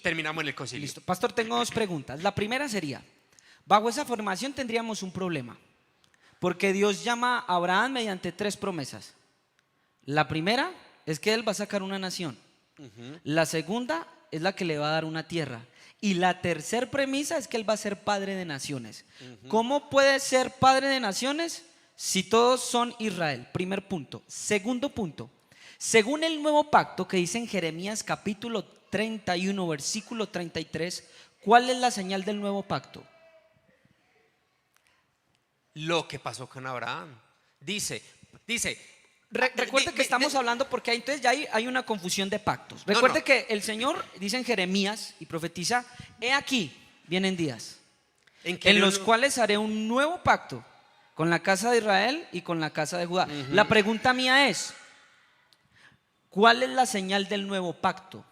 terminamos en el concilio. Listo. Pastor, tengo dos preguntas. La primera sería, bajo esa formación tendríamos un problema, porque Dios llama a Abraham mediante 3 promesas. La primera es que él va a sacar una nación. La segunda es la que le va a dar una tierra. Y la tercera premisa es que él va a ser padre de naciones. ¿Cómo puede ser padre de naciones si todos son Israel? Primer punto. Segundo punto, según el nuevo pacto que dice en Jeremías capítulo 31 versículo 33, ¿cuál es la señal del nuevo pacto? Lo que pasó con Abraham. Dice, Recuerde que estamos hablando porque entonces ya hay una confusión de pactos. Recuerde que el Señor dice en Jeremías y profetiza: he aquí, vienen días en los cuales haré un nuevo pacto con la casa de Israel y con la casa de Judá. La pregunta mía es, ¿cuál es la señal del nuevo pacto?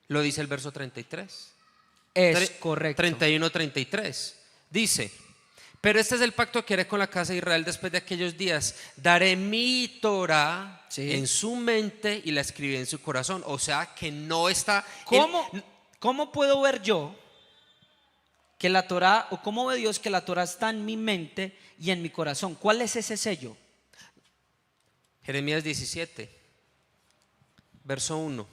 Lo dice el verso 33. Es correcto. 31-33. Dice: pero este es el pacto que haré con la casa de Israel después de aquellos días. Daré mi Torah en su mente y la escribiré en su corazón. O sea que no está. ¿Cómo puedo ver yo que la Torah, o cómo ve Dios que la Torah está en mi mente y en mi corazón? ¿Cuál es ese sello? Jeremías 17, verso 1.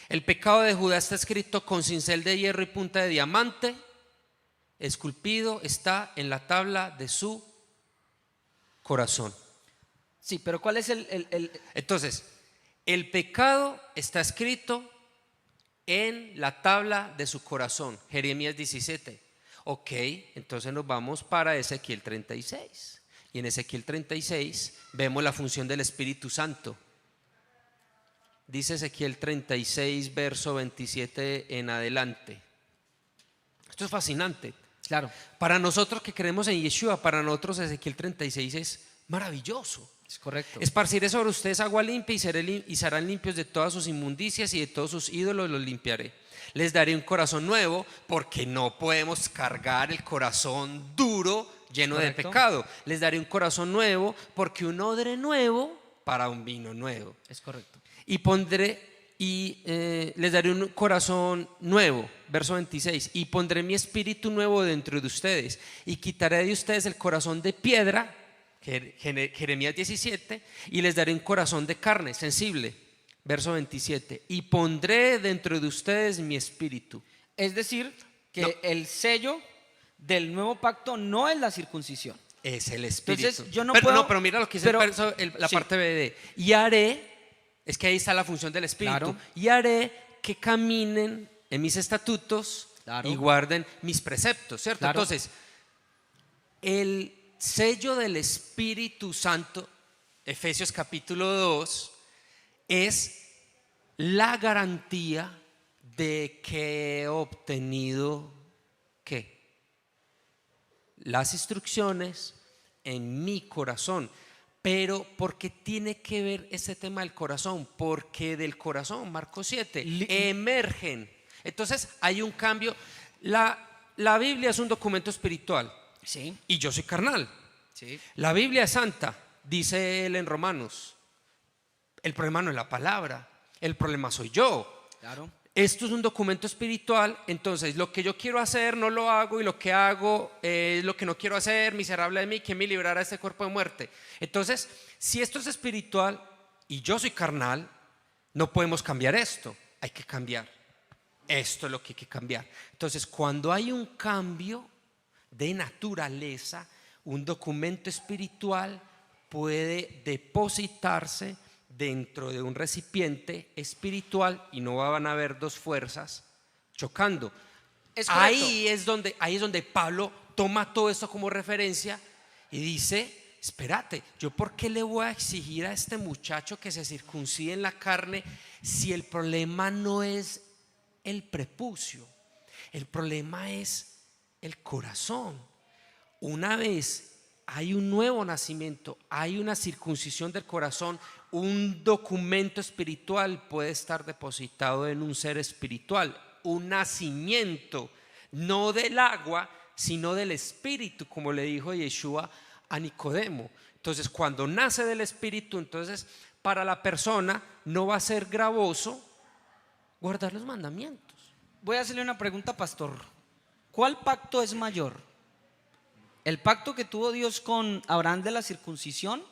El pecado de Judá está escrito con cincel de hierro y punta de diamante. Esculpido está en la tabla de su corazón. Sí, pero ¿cuál es Entonces, el pecado está escrito en la tabla de su corazón. Jeremías 17. Ok, entonces nos vamos para Ezequiel 36. Y en Ezequiel 36 vemos la función del Espíritu Santo. Dice Ezequiel 36, verso 27 en adelante. Esto es fascinante. Claro. Para nosotros que creemos en Yeshua, para nosotros Ezequiel 36 es maravilloso. Es correcto. Esparciré sobre ustedes agua limpia y serán limpios de todas sus inmundicias, y de todos sus ídolos los limpiaré. Les daré un corazón nuevo, porque no podemos cargar el corazón duro lleno de pecado. Les daré un corazón nuevo, porque un odre nuevo para un vino nuevo. Es correcto. Les daré un corazón nuevo, verso 26, y pondré mi espíritu nuevo dentro de ustedes, y quitaré de ustedes el corazón de piedra, Jeremías 17, y les daré un corazón de carne, sensible, verso 27, y pondré dentro de ustedes mi espíritu. Es decir, que el sello del nuevo pacto no es la circuncisión. Es el espíritu. Entonces yo no puedo. Pero mira lo que dice la parte BD. Y haré. Es que ahí está la función del Espíritu. Claro. Y haré que caminen en mis estatutos, claro, y guarden mis preceptos, ¿cierto? Claro. Entonces, el sello del Espíritu Santo, Efesios capítulo 2, es la garantía de que he obtenido ¿qué? Las instrucciones en mi corazón. Pero porque tiene que ver ese tema del corazón, porque del corazón, Marcos 7, emergen. Entonces hay un cambio. La Biblia es un documento espiritual, sí, y yo soy carnal. Sí. La Biblia es santa, dice él en Romanos. El problema no es la palabra, el problema soy yo. Claro. Esto es un documento espiritual, entonces lo que yo quiero hacer no lo hago, y lo que hago es lo que no quiero hacer. Miserable de mí, ¿quién me librará de este cuerpo de muerte? Entonces, si esto es espiritual y yo soy carnal, no podemos cambiar esto, hay que cambiar. Esto es lo que hay que cambiar. Entonces, cuando hay un cambio de naturaleza, un documento espiritual puede depositarse dentro de un recipiente espiritual, y no van a haber dos fuerzas chocando. Ahí es donde Pablo toma todo esto como referencia y dice: espérate, ¿yo por qué le voy a exigir a este muchacho que se circuncide en la carne si el problema no es el prepucio? El problema es el corazón. Una vez hay un nuevo nacimiento, hay una circuncisión del corazón, un documento espiritual puede estar depositado en un ser espiritual, un nacimiento, no del agua, sino del espíritu, como le dijo Yeshua a Nicodemo. Entonces, cuando nace del espíritu, entonces para la persona no va a ser gravoso guardar los mandamientos. Voy a hacerle una pregunta, pastor. ¿Cuál pacto es mayor? ¿El pacto que tuvo Dios con Abraham de la circuncisión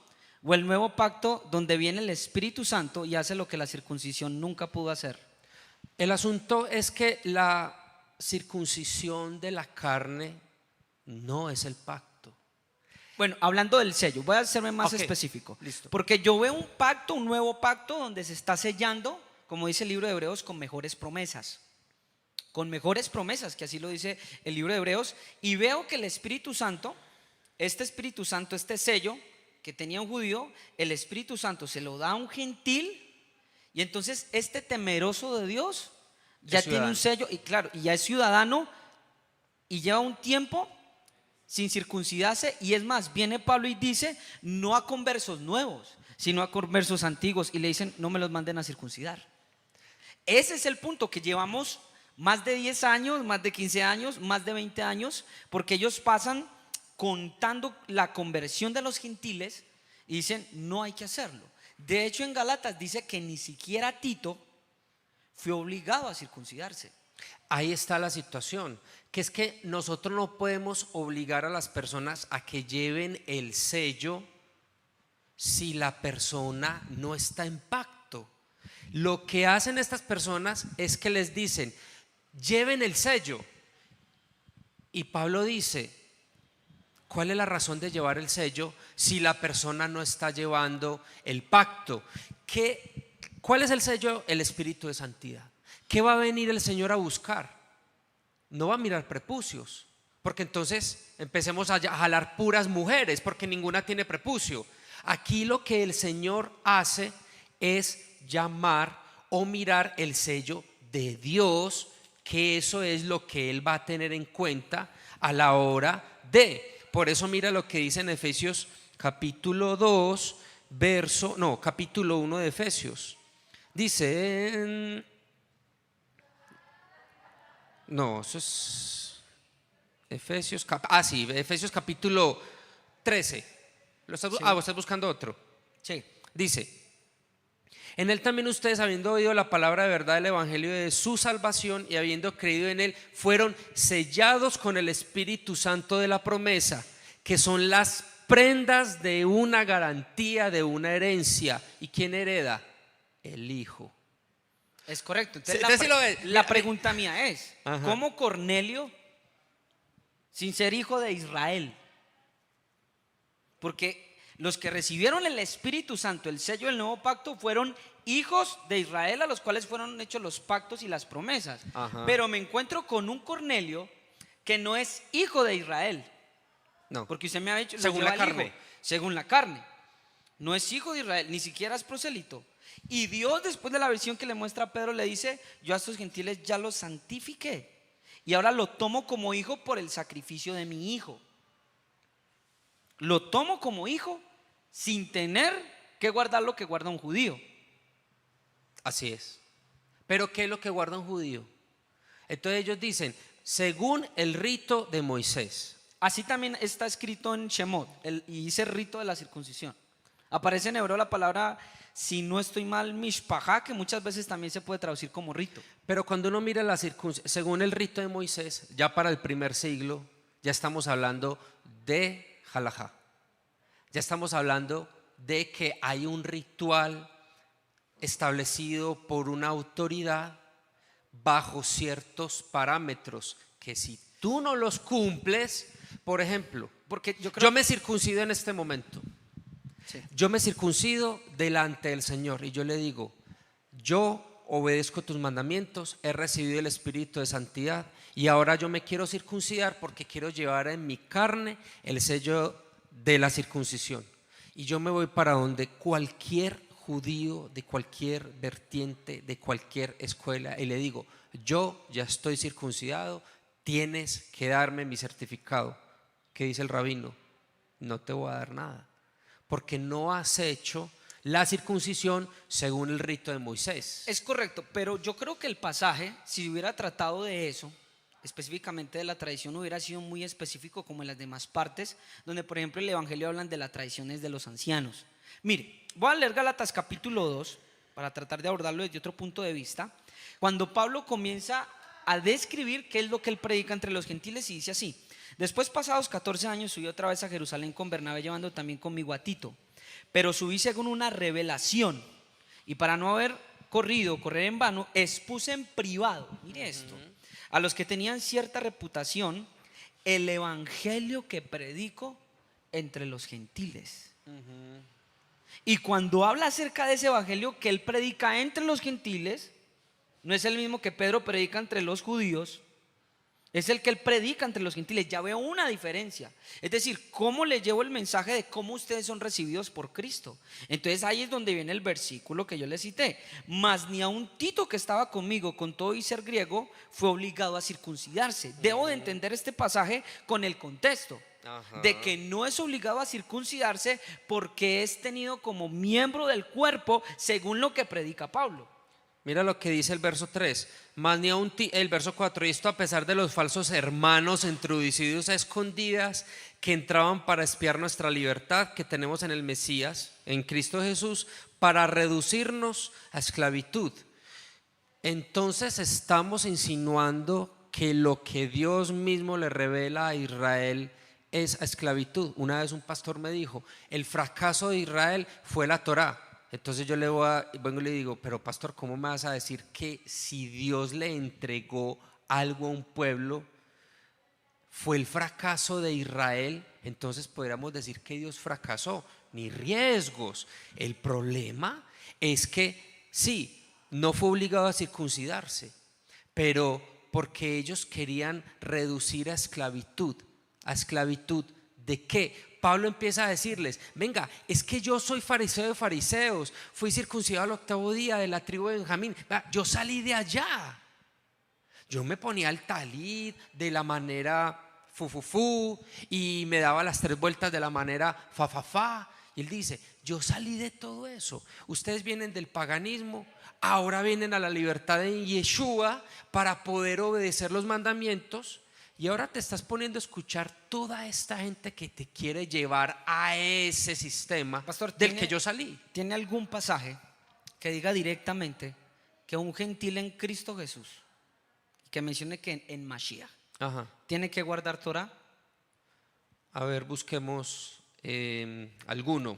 o el nuevo pacto donde viene el Espíritu Santo y hace lo que la circuncisión nunca pudo hacer? El asunto es que la circuncisión de la carne no es el pacto. Bueno, hablando del sello, voy a hacerme más Ok, específico. listo. Porque yo veo un pacto, un nuevo pacto donde se está sellando, como dice el libro de Hebreos, con mejores promesas. Con mejores promesas, que así lo dice el libro de Hebreos. Y veo que el Espíritu Santo, este sello que tenía un judío, el Espíritu Santo se lo da a un gentil. Y entonces este temeroso de Dios ya tiene un sello, y claro, y ya es ciudadano y lleva un tiempo sin circuncidarse. Y es más, viene Pablo y dice, no a conversos nuevos, sino a conversos antiguos, y le dicen, no me los manden a circuncidar. Ese es el punto, que llevamos más de 10 años, más de 15 años, más de 20 años, porque ellos pasan contando la conversión de los gentiles y dicen, no hay que hacerlo. De hecho, en Gálatas dice que ni siquiera Tito fue obligado a circuncidarse. Ahí está la situación, que es que nosotros no podemos obligar a las personas a que lleven el sello si la persona no está en pacto. Lo que hacen estas personas es que les dicen, lleven el sello. Y Pablo dice, ¿cuál es la razón de llevar el sello si la persona no está llevando el pacto? ¿Cuál es el sello? El Espíritu de Santidad. ¿Qué va a venir el Señor a buscar? No va a mirar prepucios, porque entonces empecemos a jalar puras mujeres, porque ninguna tiene prepucio. Aquí lo que el Señor hace es llamar o mirar el sello de Dios, que eso es lo que Él va a tener en cuenta a la hora de. Por eso mira lo que dice en Efesios capítulo 2, capítulo 1 de Efesios. Dice, eso es Efesios, Efesios capítulo 13. Sí. ¿Vos estás buscando otro? Sí. Dice, en él también ustedes, habiendo oído la palabra de verdad del evangelio de su salvación y habiendo creído en él, fueron sellados con el Espíritu Santo de la promesa, que son las prendas de una garantía, de una herencia. ¿Y quién hereda? El Hijo. Es correcto. Entonces, la pregunta mía es, Ajá. ¿cómo Cornelio, sin ser hijo de Israel? Porque los que recibieron el Espíritu Santo, el sello del nuevo pacto, fueron hijos de Israel, a los cuales fueron hechos los pactos y las promesas. Ajá. Pero me encuentro con un Cornelio que no es hijo de Israel. No. Porque usted me ha dicho, Según la carne. Según la carne. No es hijo de Israel, ni siquiera es prosélito. Y Dios, después de la visión que le muestra a Pedro, le dice, yo a estos gentiles ya los santifiqué y ahora lo tomo como hijo por el sacrificio de mi hijo. Lo tomo como hijo sin tener que guardar lo que guarda un judío. Así es. Pero ¿qué es lo que guarda un judío? Entonces ellos dicen, según el rito de Moisés. Así también está escrito en Shemot, y dice rito de la circuncisión. Aparece en hebreo la palabra, si no estoy mal, mishpajá, que muchas veces también se puede traducir como rito. Pero cuando uno mira la circuncisión, según el rito de Moisés, ya para el primer siglo, ya estamos hablando de halajá. Ya estamos hablando de que hay un ritual establecido por una autoridad bajo ciertos parámetros que si tú no los cumples, por ejemplo, Porque yo me circuncido en este momento. Sí. Yo me circuncido delante del Señor y yo le digo, yo obedezco tus mandamientos, he recibido el Espíritu de Santidad y ahora yo me quiero circuncidar porque quiero llevar en mi carne el sello de la circuncisión. Y yo me voy para donde cualquier judío de cualquier vertiente, de cualquier escuela, y le digo, yo ya estoy circuncidado, tienes que darme mi certificado. ¿Qué dice el rabino? No te voy a dar nada, porque no has hecho la circuncisión según el rito de Moisés. Es correcto, pero yo creo que el pasaje, si hubiera tratado de eso, específicamente de la tradición, hubiera sido muy específico como en las demás partes, donde por ejemplo el evangelio hablan de las tradiciones de los ancianos. Mire, voy a leer Gálatas capítulo 2 para tratar de abordarlo desde otro punto de vista. Cuando Pablo comienza a describir qué es lo que él predica entre los gentiles y dice así: después, pasados 14 años, subí otra vez a Jerusalén con Bernabé, llevando también conmigo a Tito, pero subí según una revelación, y para no haber correr en vano, expuse en privado, mire esto, a los que tenían cierta reputación, el evangelio que predico entre los gentiles. Y cuando habla acerca de ese evangelio que él predica entre los gentiles, no es el mismo que Pedro predica entre los judíos, es el que él predica entre los gentiles. Ya veo una diferencia. Es decir, cómo le llevo el mensaje de cómo ustedes son recibidos por Cristo. Entonces ahí es donde viene el versículo que yo les cité: mas ni a un Tito, que estaba conmigo, con todo y ser griego, fue obligado a circuncidarse. Debo de entender este pasaje con el contexto de que no es obligado a circuncidarse porque es tenido como miembro del cuerpo, según lo que predica Pablo. Mira lo que dice el verso 3, más ni aún el verso 4, y esto a pesar de los falsos hermanos introducidos a escondidas que entraban para espiar nuestra libertad que tenemos en el Mesías, en Cristo Jesús, para reducirnos a esclavitud. Entonces estamos insinuando que lo que Dios mismo le revela a Israel es a esclavitud. Una vez un pastor me dijo: el fracaso de Israel fue la Torá. Entonces yo vengo y le digo: pero pastor, ¿cómo me vas a decir que si Dios le entregó algo a un pueblo fue el fracaso de Israel? Entonces podríamos decir que Dios fracasó. Ni riesgos. El problema es que sí, no fue obligado a circuncidarse, pero porque ellos querían reducir a esclavitud. ¿A esclavitud de qué? Pablo empieza a decirles: venga, es que yo soy fariseo de fariseos, fui circuncidado al 8º día, de la tribu de Benjamín. Yo salí de allá. Yo me ponía el talit de la manera fu y me daba las 3 vueltas de la manera fa. Y él dice: yo salí de todo eso. Ustedes vienen del paganismo, ahora vienen a la libertad en Yeshua para poder obedecer los mandamientos. Y ahora te estás poniendo a escuchar toda esta gente que te quiere llevar a ese sistema, pastor, del que yo salí. ¿Tiene algún pasaje que diga directamente que un gentil en Cristo Jesús, que mencione que en Mashiach tiene que guardar Torah? A ver, busquemos alguno.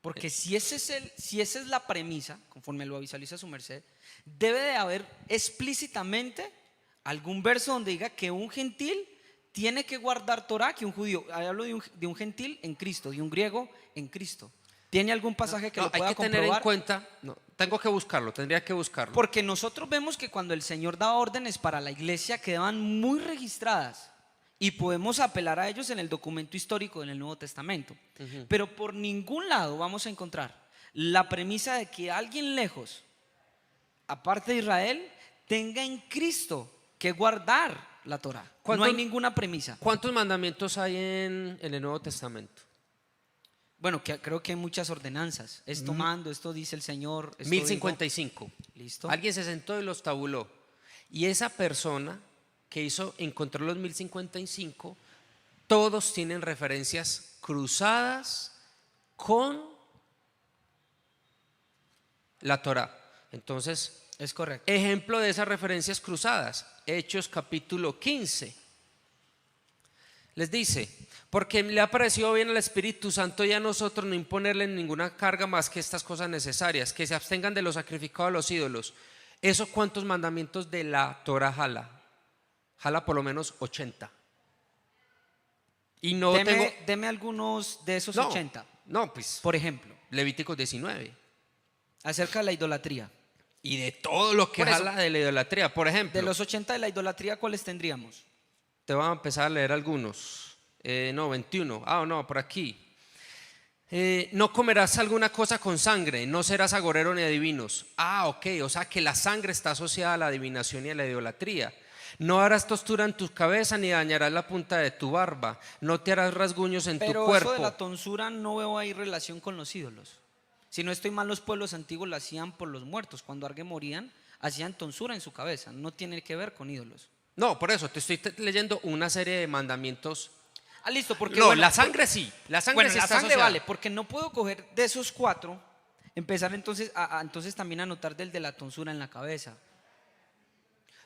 Porque si esa es la premisa, conforme lo visualiza su merced, debe de haber explícitamente algún verso donde diga que un gentil tiene que guardar Torah, que un judío. Hablo de un gentil en Cristo, de un griego en Cristo. ¿Tiene algún pasaje que lo pueda comprobar? Hay que tener en cuenta, tengo que buscarlo, tendría que buscarlo. Porque nosotros vemos que cuando el Señor da órdenes para la iglesia quedaban muy registradas y podemos apelar a ellos en el documento histórico en el Nuevo Testamento. Pero por ningún lado vamos a encontrar la premisa de que alguien lejos, aparte de Israel, tenga en Cristo que guardar la Torah. No hay ninguna premisa. ¿Cuántos mandamientos hay en el Nuevo Testamento? Bueno, creo que hay muchas ordenanzas. Esto mando, esto dice el Señor. 1055. Listo. Alguien se sentó y los tabuló. Y esa persona que encontró los 1055, todos tienen referencias cruzadas con la Torah. Entonces, es correcto. Ejemplo de esas referencias cruzadas, Hechos capítulo 15. Les dice: porque le ha parecido bien al Espíritu Santo y a nosotros no imponerle ninguna carga más que estas cosas necesarias, que se abstengan de lo sacrificado a los ídolos. ¿Eso cuántos mandamientos de la Torah jala? Jala por lo menos 80. Y no deme algunos de esos 80. No, pues. Por ejemplo, Levíticos 19. Acerca de la idolatría. Y de todo lo que jala de la idolatría. Por ejemplo, de los 80 de la idolatría, ¿cuáles tendríamos? Te voy a empezar a leer algunos. 21. No, por aquí. No comerás alguna cosa con sangre, no serás agorero ni adivinos. Ok, o sea que la sangre está asociada a la adivinación y a la idolatría. No harás tostura en tu cabeza ni dañarás la punta de tu barba. No te harás rasguños en tu cuerpo. Pero eso de la tonsura no veo ahí relación con los ídolos. Si no estoy mal, los pueblos antiguos lo hacían por los muertos. Cuando alguien morían, hacían tonsura en su cabeza. No tiene que ver con ídolos. No, por eso te estoy leyendo una serie de mandamientos. Listo, porque no, la sangre sí. La sangre sí la está sangre asociada. vale, porque no puedo coger de esos 4, empezar entonces también a anotar del de la tonsura en la cabeza.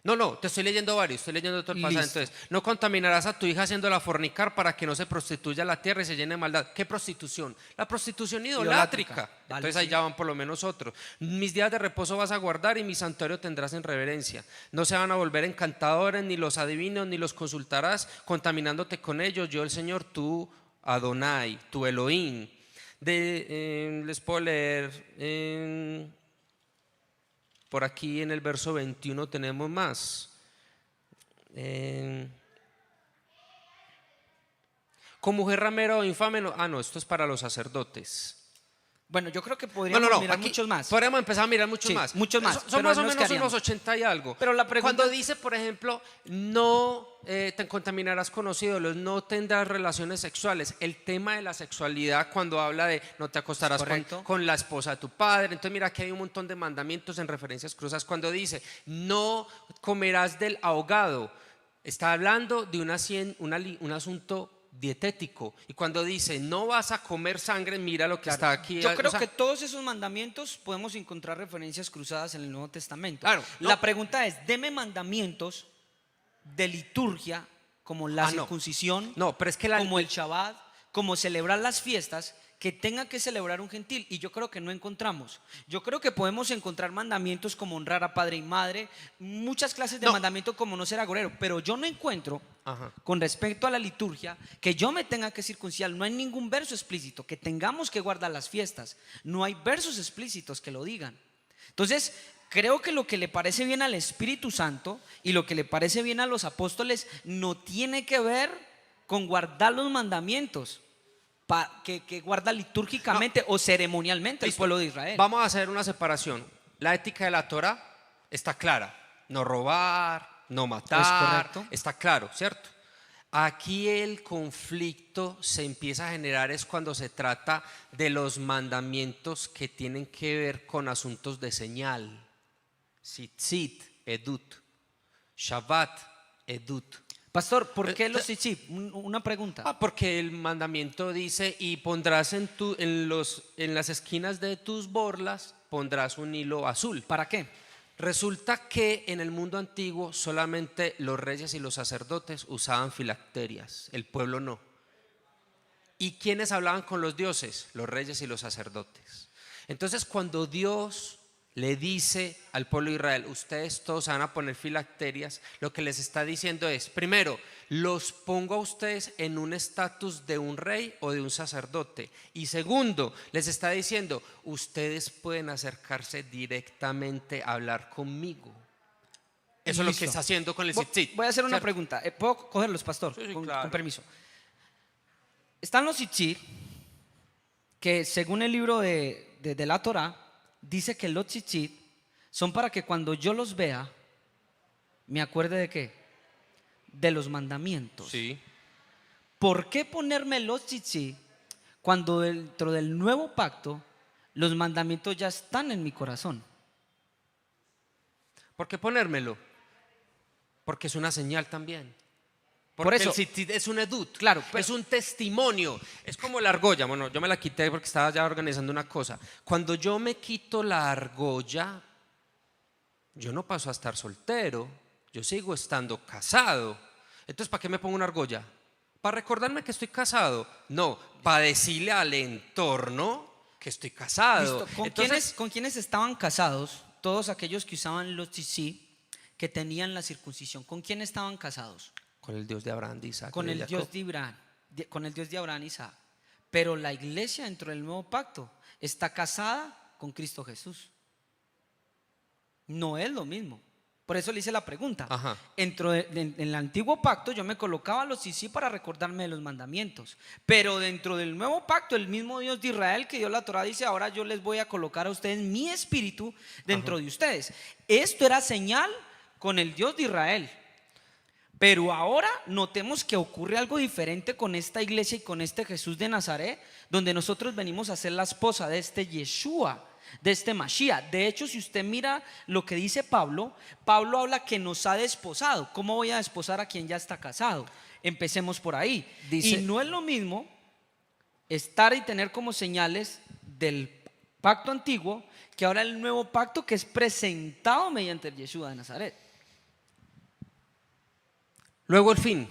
No, te estoy leyendo varios, estoy leyendo todo el pasaje. Listo. Entonces, no contaminarás a tu hija haciéndola fornicar para que no se prostituya la tierra y se llene de maldad. ¿Qué prostitución? La prostitución idolátrica. Idolátrica. Vale, Entonces ahí sí. ya van por lo menos otros. Mis días de reposo vas a guardar y mi santuario tendrás en reverencia. No se van a volver encantadores, ni los adivinos, ni los consultarás, contaminándote con ellos. Yo el Señor, tu Adonai, tu Elohim. Les puedo leer... por aquí en el verso 21 tenemos más. Con mujer ramera o infame, no, esto es para los sacerdotes. Bueno, yo creo que podríamos mirar aquí muchos más. podríamos empezar a mirar muchos Sí, más. muchos más, Son pero más o nos menos quedaríamos. unos 80 y algo. Pero la pregunta- Cuando dice, por ejemplo, no te contaminarás con los ídolos, no tendrás relaciones sexuales. El tema de la sexualidad, cuando habla de no te acostarás Correcto. con la esposa de tu padre. Entonces, mira que hay un montón de mandamientos en referencias cruzadas. Cuando dice, no comerás del ahogado, está hablando de un asunto dietético. Y cuando dice no vas a comer sangre, mira lo que está aquí. Yo creo o sea, que todos esos mandamientos podemos encontrar referencias cruzadas en el Nuevo Testamento. Claro, no. La pregunta es, deme mandamientos de liturgia como la Ah, no. circuncisión, No, pero es que como el Shabbat, como celebrar las fiestas que tenga que celebrar un gentil, y yo creo que no encontramos. Yo creo que podemos encontrar mandamientos como honrar a padre y madre, muchas clases de No. mandamientos como no ser agorero, pero yo no encuentro Ajá. con respecto a la liturgia que yo me tenga que circuncidar. No hay ningún verso explícito que tengamos que guardar las fiestas, no hay versos explícitos que lo digan. Entonces creo que lo que le parece bien al Espíritu Santo y lo que le parece bien a los apóstoles no tiene que ver con guardar los mandamientos que guarda litúrgicamente o ceremonialmente el Listo. pueblo de Israel. Vamos a hacer una separación. La ética de la Torah está clara. No robar, no matar. Es correcto. Está claro, ¿cierto? Aquí el conflicto se empieza a generar es cuando se trata de los mandamientos que tienen que ver con asuntos de señal. Tzitzit, edut. Shabbat, edut. Pastor, ¿por qué los tzitzit? Una pregunta. Porque el mandamiento dice, y pondrás en las esquinas de tus borlas, pondrás un hilo azul. ¿Para qué? Resulta que en el mundo antiguo solamente los reyes y los sacerdotes usaban filacterias, el pueblo no. ¿Y quiénes hablaban con los dioses? Los reyes y los sacerdotes. Entonces, cuando Dios le dice al pueblo de Israel, ustedes todos se van a poner filacterias, lo que les está diciendo es, primero, los pongo a ustedes en un estatus de un rey o de un sacerdote. Y segundo, les está diciendo, ustedes pueden acercarse directamente a hablar conmigo. Eso es lo Listo. que está haciendo con el tzitzit. Voy a hacer una ¿cierto? pregunta. ¿Puedo cogerlos, pastor? Sí, Con claro. permiso. Están los tzitzit, que según el libro de la Torah, dice que los tzitzit son para que cuando yo los vea, me acuerde de qué? De los mandamientos. Sí. ¿Por qué ponerme los tzitzit cuando dentro del nuevo pacto los mandamientos ya están en mi corazón? ¿Por qué ponérmelo? Porque es una señal también. Por Porque eso. el tzitzit es un edut, Claro, pero- es un testimonio, es como la argolla. Bueno, yo me la quité porque estaba ya organizando una cosa. Cuando yo me quito la argolla, yo no paso a estar soltero, yo sigo estando casado. Entonces, ¿para qué me pongo una argolla? ¿Para recordarme que estoy casado? No, para decirle al entorno que estoy casado. Listo. Entonces, ¿Con quiénes estaban casados? Todos aquellos que usaban los tzitzit, que tenían la circuncisión. ¿Con quién estaban casados? con el Dios de Abraham, de Isaac, Con y de el Jacob. Dios de Abraham, con el Dios de Abraham y Isaac. Pero la iglesia dentro del nuevo pacto está casada con Cristo Jesús. No es lo mismo. Por eso le hice la pregunta. Ajá. En el antiguo pacto yo me colocaba los tzitzit para recordarme de los mandamientos. Pero dentro del nuevo pacto, el mismo Dios de Israel que dio la Torah dice, ahora yo les voy a colocar a ustedes mi espíritu dentro de ustedes. Esto era señal con el Dios de Israel. Pero ahora notemos que ocurre algo diferente con esta iglesia y con este Jesús de Nazaret, donde nosotros venimos a ser la esposa de este Yeshua, de este Mashiach. De hecho, si usted mira lo que dice Pablo, Pablo habla que nos ha desposado. ¿Cómo voy a desposar a quien ya está casado? Empecemos por ahí. Dice- Y no es lo mismo estar y tener como señales del pacto antiguo que ahora el nuevo pacto que es presentado mediante el Yeshua de Nazaret. Luego el fin,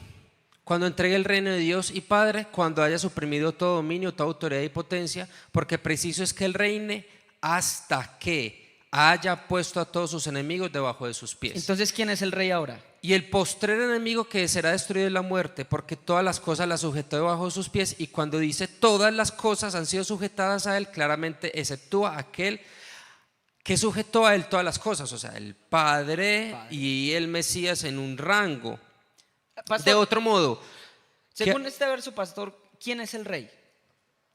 cuando entregue el reino de Dios y Padre, cuando haya suprimido todo dominio, toda autoridad y potencia, porque preciso es que Él reine hasta que haya puesto a todos sus enemigos debajo de sus pies. Entonces, ¿quién es el rey ahora? Y el postrer enemigo que será destruido es la muerte, porque todas las cosas las sujetó debajo de sus pies. Y cuando dice todas las cosas han sido sujetadas a Él, claramente exceptúa aquel que sujetó a Él todas las cosas, o sea, el Padre y el Mesías en un rango. Pastor, De otro modo, según este verso, pastor, ¿quién es el rey?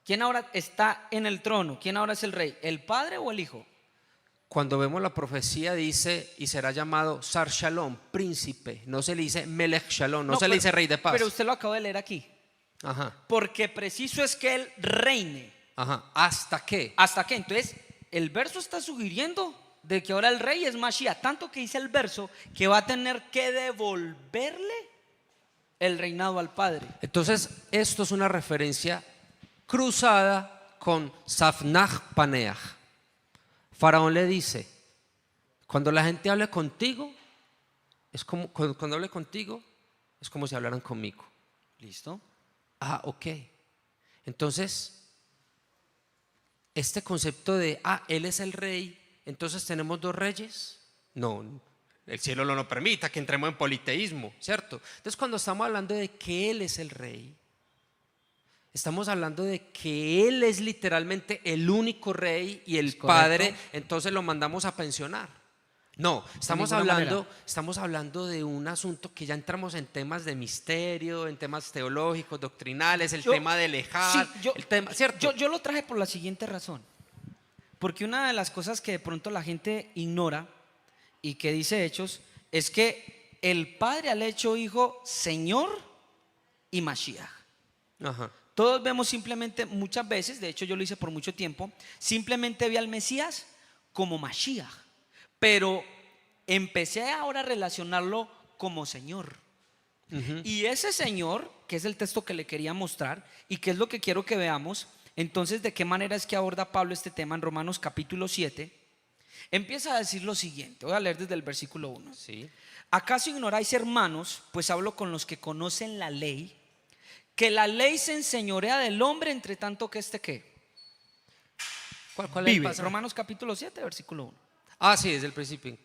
¿Quién ahora está en el trono? ¿Quién ahora es el rey? ¿El Padre o el Hijo? cuando vemos la profecía dice, y será llamado Sar Shalom, príncipe, no se le dice Melech Shalom, no se le dice rey de paz. Pero usted lo acaba de leer aquí. Ajá, Porque preciso es que Él reine. ajá, ¿hasta qué? ¿Hasta qué? Entonces, el verso está sugiriendo de que ahora el rey es Mashiach. Tanto que dice el verso que va a tener que devolverle el reinado al Padre. Entonces, esto es una referencia cruzada con Safnach Paneach. Faraón le dice, cuando la gente hable contigo, es como cuando hable contigo, es como si hablaran conmigo. ¿Listo? Ah, ok. Entonces, este concepto de, Él es el rey, entonces tenemos dos reyes. No, el cielo no lo permita que entremos en politeísmo, ¿cierto? Entonces, cuando estamos hablando de que Él es el rey, estamos hablando de que Él es literalmente el único rey y el Padre, entonces lo mandamos a pensionar. No, estamos hablando de un asunto que ya entramos en temas de misterio, en temas teológicos, doctrinales, el tema del Ejad, el tema, ¿cierto? Yo lo traje por la siguiente razón. Porque una de las cosas que de pronto la gente ignora y que dice Hechos es que el Padre al hecho Hijo Señor y Mashiach. Ajá. Todos vemos simplemente muchas veces, de hecho yo lo hice por mucho tiempo, simplemente vi al Mesías como Mashiach, pero empecé ahora a relacionarlo como Señor. Y ese Señor, que es el texto que le quería mostrar y que es lo que quiero que veamos, entonces de qué manera es que aborda Pablo este tema en Romanos capítulo 7, empieza a decir lo siguiente, voy a leer desde el versículo 1. Sí. ¿Acaso ignoráis, hermanos, pues hablo con los que conocen la ley, que la ley se enseñorea del hombre entre tanto que ¿qué? ¿Cuál Vive. es el Romanos capítulo 7, versículo 1. Ah, sí, desde el principio.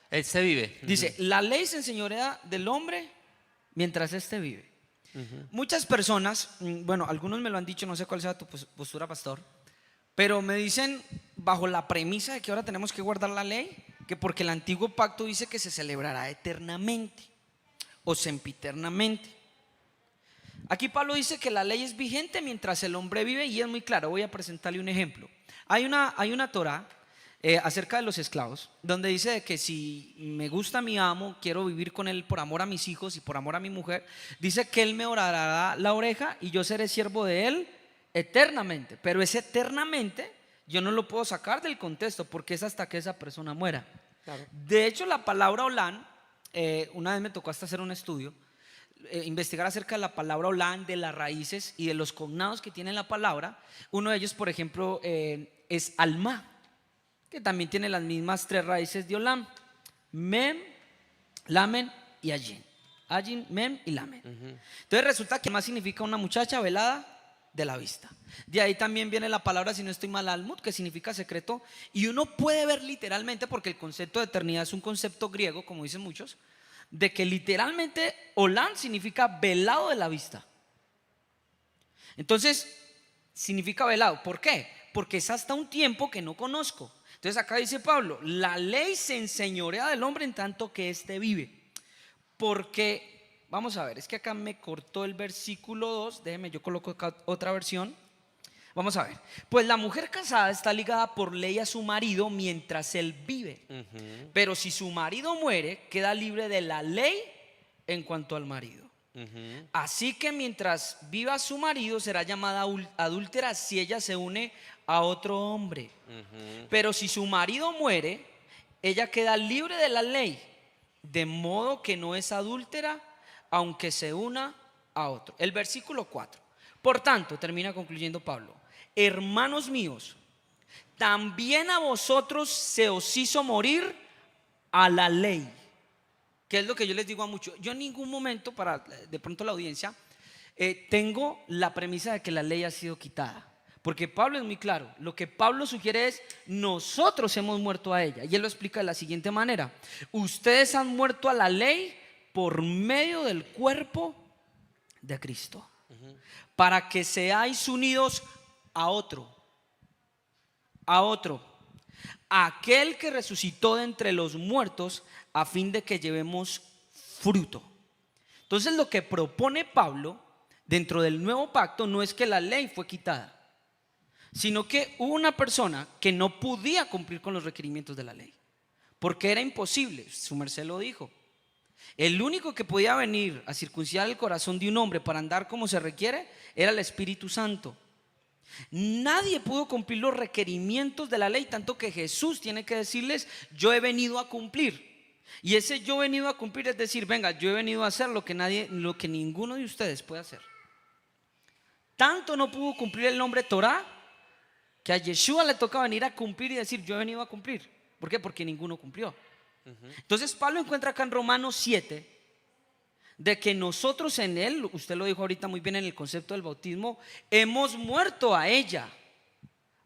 Este vive. Dice, la ley se enseñorea del hombre mientras vive. Muchas personas, bueno, algunos me lo han dicho, no sé cuál sea tu postura, pastor, pero me dicen bajo la premisa de que ahora tenemos que guardar la ley, que porque el antiguo pacto dice que se celebrará eternamente o sempiternamente. Aquí Pablo dice que la ley es vigente mientras el hombre vive y es muy claro. Voy a presentarle un ejemplo. Hay una Torá acerca de los esclavos donde dice de que si me gusta mi amo, quiero vivir con él por amor a mis hijos y por amor a mi mujer, dice que él me orará la oreja y yo seré siervo de él eternamente. Pero ese eternamente yo no lo puedo sacar del contexto porque es hasta que esa persona muera. Claro. De hecho, la palabra olán, una vez me tocó hasta hacer un estudio, investigar acerca de la palabra olán, de las raíces y de los cognados que tiene la palabra. Uno de ellos, por ejemplo, es alma, que también tiene las mismas tres raíces de olam: mem, lamen y ayin. Ayin, mem y lamen. Entonces resulta que más significa una muchacha velada de la vista. De ahí también viene la palabra, si no estoy mal, almud, que significa secreto. Y uno puede ver literalmente, porque el concepto de eternidad es un concepto griego, como dicen muchos, de que literalmente Olam significa velado de la vista. Entonces, significa velado. ¿Por qué? Porque es hasta un tiempo que no conozco. Entonces acá dice Pablo, la ley se enseñorea del hombre en tanto que éste vive. Porque, vamos a ver, es que acá me cortó el versículo 2, déjeme, yo coloco acá otra versión. Vamos a ver, pues la mujer casada está ligada por ley a su marido mientras él vive. Pero si su marido muere, queda libre de la ley en cuanto al marido. Así que mientras viva su marido, será llamada adúltera si ella se une a otro hombre. Pero si su marido muere, ella queda libre de la ley, de modo que no es adúltera, aunque se una a otro. El versículo 4. Por tanto, termina concluyendo Pablo: hermanos míos, también a vosotros se os hizo morir a la ley. que es lo que yo les digo a muchos. Yo en ningún momento, para de pronto la audiencia, tengo la premisa de que la ley ha sido quitada. Porque Pablo es muy claro. Lo que Pablo sugiere es: nosotros hemos muerto a ella. Y él lo explica de la siguiente manera: ustedes han muerto a la ley por medio del cuerpo de Cristo, para que seáis unidos a otro, aquel que resucitó de entre los muertos, a fin de que llevemos fruto. Entonces, lo que propone Pablo dentro del nuevo pacto no es que la ley fue quitada, sino que hubo una persona que no podía cumplir con los requerimientos de la ley, porque era imposible. Su merced lo dijo: el único que podía venir a circuncidar el corazón de un hombre para andar como se requiere era el Espíritu Santo. Nadie pudo cumplir los requerimientos de la ley, tanto que Jesús tiene que decirles: yo he venido a cumplir. Y ese yo he venido a cumplir es decir: venga, yo he venido a hacer lo que ninguno de ustedes puede hacer. Tanto no pudo cumplir el nombre Torah, que a Yeshua le toca venir a cumplir y decir: yo he venido a cumplir. ¿Por qué? Porque ninguno cumplió. Entonces Pablo encuentra acá en Romanos 7 de que nosotros en él, usted lo dijo ahorita muy bien en el concepto del bautismo, hemos muerto a ella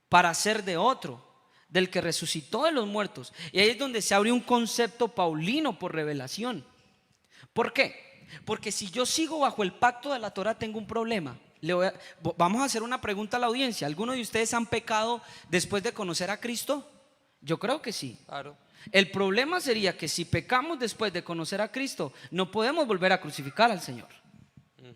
para ser de otro, del que resucitó de los muertos. Y ahí es donde se abre un concepto paulino por revelación. ¿Por qué? Porque si yo sigo bajo el pacto de la Torah, tengo un problema. Vamos a hacer una pregunta a la audiencia: ¿alguno de ustedes han pecado después de conocer a Cristo? Yo creo que sí. Claro. El problema sería que si pecamos después de conocer a Cristo, no podemos volver a crucificar al Señor.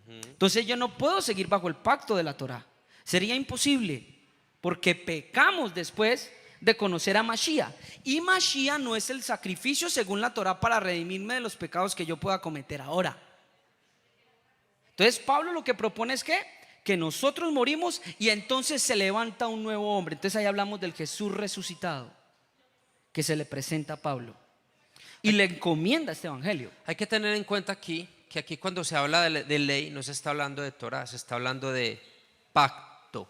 Entonces yo no puedo seguir bajo el pacto de la Torah. Sería imposible, porque pecamos después de conocer a Mashiach. Y Mashiach no es el sacrificio según la Torah para redimirme de los pecados que yo pueda cometer ahora. Entonces Pablo lo que propone es que nosotros morimos y entonces se levanta un nuevo hombre. Entonces ahí hablamos del Jesús resucitado que se le presenta a Pablo y le encomienda este evangelio. Hay que tener en cuenta aquí que aquí cuando se habla de ley no se está hablando de Torah, se está hablando de pacto,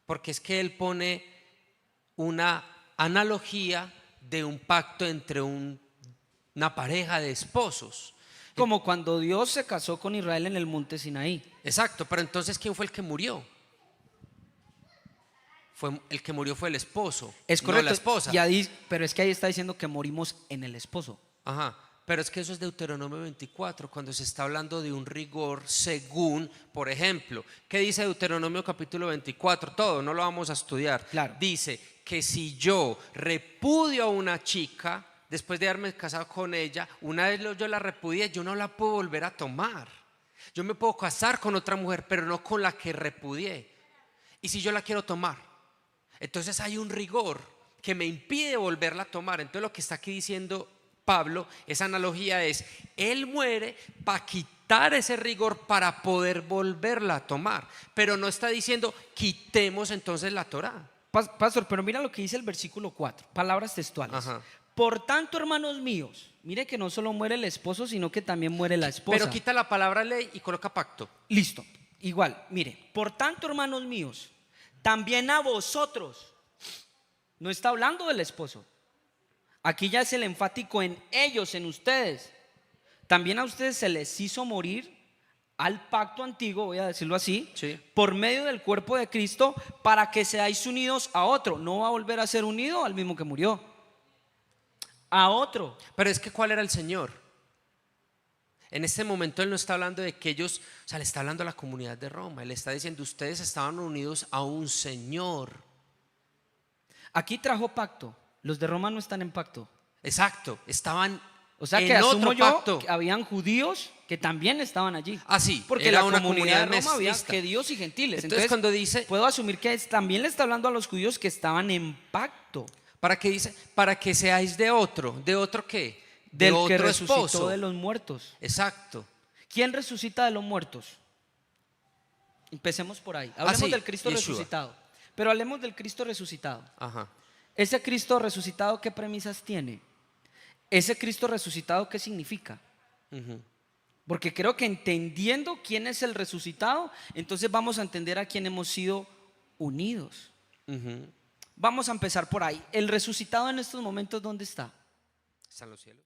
porque es que él pone una analogía de un pacto entre una pareja de esposos. Como cuando Dios se casó con Israel en el monte Sinaí. Exacto, pero entonces ¿quién fue el que murió? El que murió fue el esposo, Es no correcto, la esposa. pero es que ahí está diciendo que morimos en el esposo. Ajá, pero es que eso es Deuteronomio 24, cuando se está hablando de un rigor según, por ejemplo, ¿qué dice Deuteronomio capítulo 24? Todo, no lo vamos a estudiar. Claro. Dice que si yo repudio a una chica, después de haberme casado con ella, una vez yo la repudié, yo no la puedo volver a tomar. Yo me puedo casar con otra mujer, pero no con la que repudié. Y si yo la quiero tomar, entonces hay un rigor que me impide volverla a tomar. Entonces lo que está aquí diciendo Pablo, esa analogía es: él muere para quitar ese rigor para poder volverla a tomar. Pero no está diciendo quitemos entonces la Torah. Pastor, pero mira lo que dice el versículo 4, palabras textuales. Ajá. Por tanto, hermanos míos, mire que no solo muere el esposo, sino que también muere la esposa. Pero quita la palabra ley y coloca pacto. Listo, igual, mire, por tanto, hermanos míos, también a vosotros. No está hablando del esposo. Aquí ya es el enfático en ellos, en ustedes. También a ustedes se les hizo morir al pacto antiguo, voy a decirlo así, Sí. por medio del cuerpo de Cristo, para que seáis unidos a otro. No va a volver a ser unido al mismo que murió, a otro. Pero es que ¿cuál era el Señor? En este momento él no está hablando de que ellos, o sea, le está hablando a la comunidad de Roma. Él está diciendo: ustedes estaban unidos a un Señor. Aquí trajo pacto. Los de Roma no están en pacto. Exacto, estaban O sea que en asumo otro yo pacto. que habían judíos que también estaban allí. Ah, sí, Porque era la una comunidad de comunidad Roma había mestiza. judíos y gentiles. Entonces, cuando dice, puedo asumir que también le está hablando a los judíos que estaban en pacto. ¿para qué dice? Para que seáis de otro qué? De Del otro que resucitó esposo. de los muertos. Exacto. ¿Quién resucita de los muertos? Empecemos por ahí. Hablemos sí, del Cristo Yeshua. resucitado. Pero hablemos del Cristo resucitado. Ajá. Ese Cristo resucitado, ¿qué premisas tiene? Ese Cristo resucitado, ¿qué significa? Ujú. Porque creo que entendiendo quién es el resucitado, entonces vamos a entender a quién hemos sido unidos. Ujú. Vamos a empezar por ahí. El resucitado en estos momentos, ¿dónde está? Están los cielos.